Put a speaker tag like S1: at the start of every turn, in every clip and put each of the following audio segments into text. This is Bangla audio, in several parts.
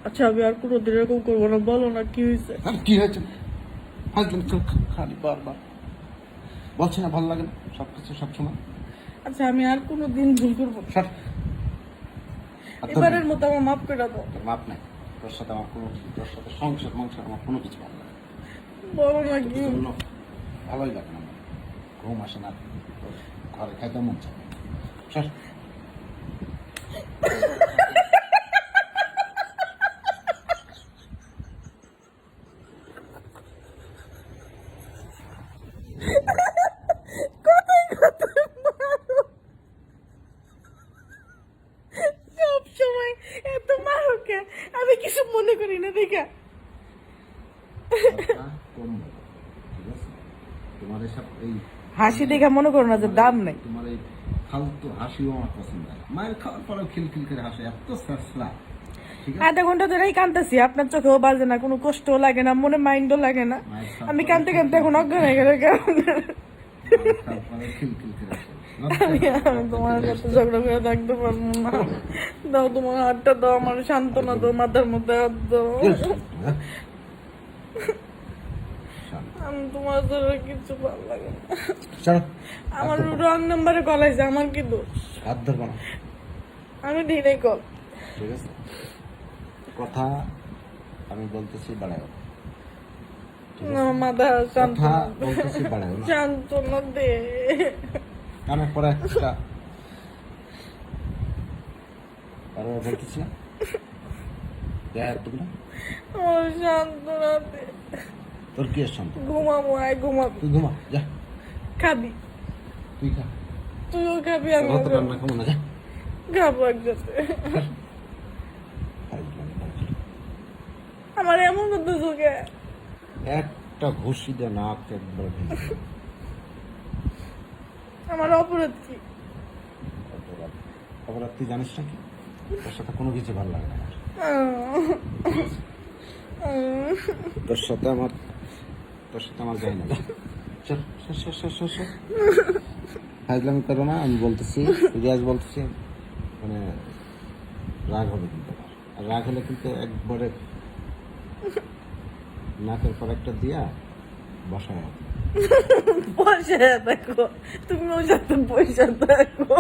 S1: আচ্ছা আমি আর কোনোদিন এরকম করবো না, বলো না কি হয়েছে।
S2: আর কি হয়েছে? খালি বারবার বলছি না, ভালো লাগে না সবকিছু সবসময়।
S1: আচ্ছা আমি আর কোনোদিন ভুল করবো না,
S2: সর। আর তোর
S1: এবারের মতো আমার মাফ করে দাও।
S2: তোর মাপ নাই। তোর সাথে আমার কোনো, তোর সাথে সংসার আমার কোনো কিছু ভালো লাগে না।
S1: বলো না কি।
S2: তোর জন্য ভালোই লাগে না আমার। ঘুম আসে না, তোর ঘরে খাইতে মন চায় না। সর।
S1: সব সময় এত মারো কে? আমি কিছু মনে করি না দেখা।
S2: কথা কম বলো, ঠিক আছে? তোমার এসব এই
S1: হাসি দেখা মনে করো না যে দাম নাই।
S2: তোমার এই ফালতু হাসিও আমার পছন্দ হয় না। মায়ের খাওয়ার পরেও খিলখিল করে হাসে, এত স্যাসলা। ঠিক আছে?
S1: আধা ঘন্টা ধরেই কাঁদতেছি, আপনার চোখেও বাজে না, কোনো কষ্টও লাগে না, মনে মাইন্ডও লাগে না।
S2: মায়ের খাওয়ার
S1: আমি
S2: পরে
S1: কাঁদতে কাঁদতে এখন অজ্ঞান হয়ে গেলে কেমন।
S2: মায়ের খাওয়ার পরে খিলখিল করে হাসে।
S1: আমি তোমার সাথে ঝগড়া করে থাকতে পারবো না। দাও তোমার হাতটা দাও, আমার সান্ত্বনা দাও, মাথার মধ্যে হাত দাও। আমি তোমার ধরে কিছু ভালো লাগে না।
S2: চলো,
S1: আমার রং নাম্বারে কল আছে, আমার কি দোষ?
S2: হাত ধরবো না,
S1: আমি ঢিলে কল।
S2: ঠিক আছে? কথা আমি বলতেছি বাড়াও,
S1: না মাথা
S2: কথা
S1: সান্ত্বনা
S2: বলতেছি বাড়াও না।
S1: সান্ত্বনা দে।
S2: কানের পরে একটা আরো বলতেছি না, তুমি না,
S1: আমার সান্ত্বনা দে।
S2: তোর কি শান্ত?
S1: ঘুমাবো, আয় ঘুমাবি।
S2: তুই ঘুমা যা,
S1: খাবি,
S2: তুই খা।
S1: তুইও খাবি, আমি
S2: তোর হাতে রান্না খাবো না, যা।
S1: খাবো একসাথে। আমার এমন করতে চোখে
S2: একটা ঘুষি দিয়ে নাক একবার ভেঙে দিল।
S1: আমার অপরাধ কি?
S2: অপরাধ তুই জানিস না কি? তোর সাথে কোনো কিছু ভালো লাগে না আমার। তোর সাথে আমার যাই না। চল, সর। ফাজলামি করো না, আমি বলতেছি, রিয়াজ বলতেছি, মানে রাগ হবে কিন্তু আমার। আর রাগ হলে কিন্তু একবারে নাকের পর একটা দিয়া বসায় হবে।
S1: বসে দেখো, তুমি ওর সাথে বসে দেখো।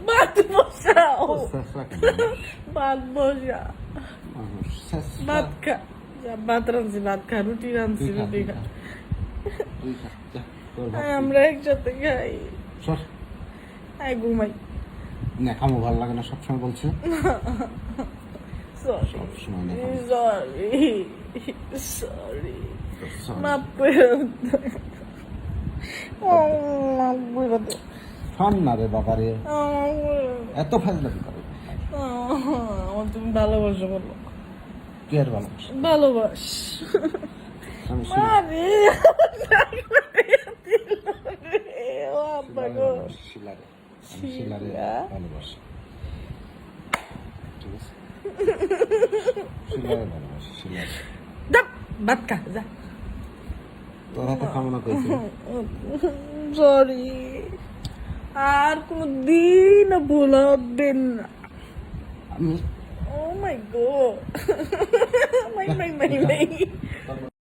S1: ভাত বসাও, ভাত বসা, ভাত খা। যা, ভাত রাঁধছি, ভাত খা, রুটি রাঁধছি, রুটি খা।
S2: তুই খা, যা, তোর ভাত
S1: আয় আমরা একসাথে খাই।
S2: সর।
S1: আয় ঘুমাই।
S2: না খামো, ভালো লাগে না, সবসময় বলছে।
S1: সরি
S2: সবসময় না
S1: সরি, মাফ করে দাও। মাফ করে দাও।
S2: শোন না রে বাবা রে,
S1: আমার
S2: এত ফাজলামি করে।
S1: তুমি ভালোবাসো বলো।
S2: কি আর ভালোবাসি?
S1: ভালোবাস।
S2: আমি
S1: আরে ও আব্বা গো।
S2: শিলারে, আমি শিলারে ভালোবাসি, ঠিক আছে? শিলারে ভালোবাসি, শিলারে।
S1: দাপ, ভাত খা যা।
S2: তোর হাতে কামনা করেছি।
S1: সরি, আর কোনো দিন ভুল হবে না।
S2: আমি
S1: Oh my god. My.